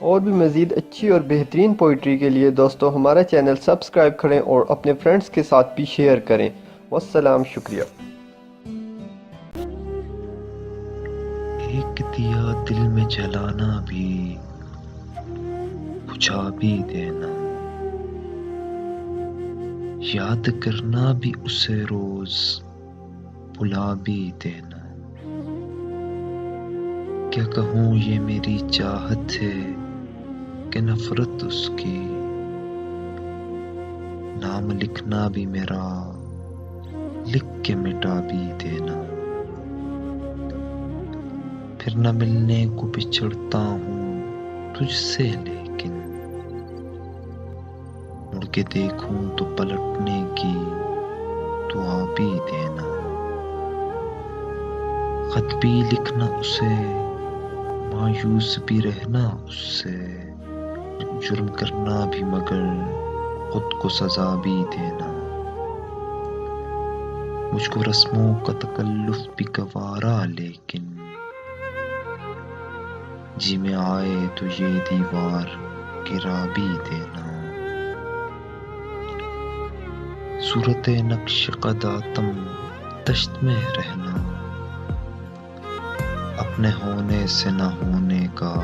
اور بھی مزید اچھی اور بہترین پوئٹری کے لیے دوستو ہمارا چینل سبسکرائب کریں اور اپنے فرینڈز کے ساتھ بھی شیئر کریں۔ والسلام، شکریہ۔ ایک دیا دل میں جلانا بھی بجھا بھی دینا، یاد کرنا بھی اسے روز بھلا بھی دینا۔ کیا کہوں یہ میری چاہت ہے کہ نفرت اس کی، نام لکھنا بھی میرا لکھ کے مٹا بھی دینا۔ پھر نہ ملنے کو بچھڑتا ہوں تجھ سے، لیکن مڑ کے دیکھوں تو پلٹنے کی دعا بھی دینا۔ خط بھی لکھنا اسے، مایوس بھی رہنا اس سے، جرم کرنا بھی مگر خود کو سزا بھی دینا۔ مجھ کو رسموں کا تکلف بھی گوارا، لیکن جی میں آئے تو یہ دیوار گرا بھی دینا۔ صورت نقش قداتم دشت میں رہنا، اپنے ہونے سے نہ ہونے کا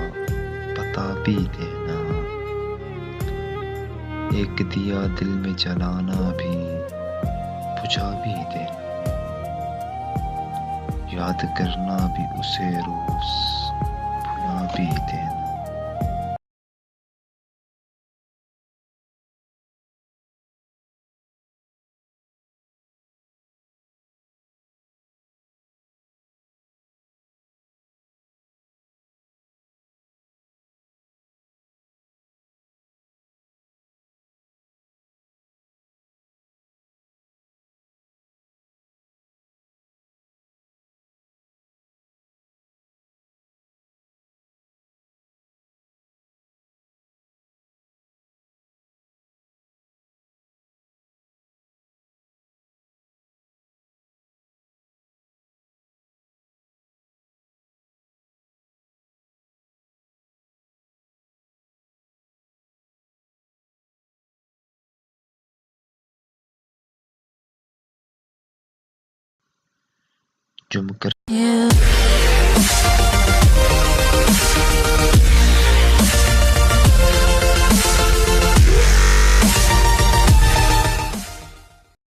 بتا بھی دینا۔ ایک دیا دل میں جلانا بھی بجھا بھی دینا، یاد کرنا بھی اسے روز بھلا بھی دینا۔ جم کر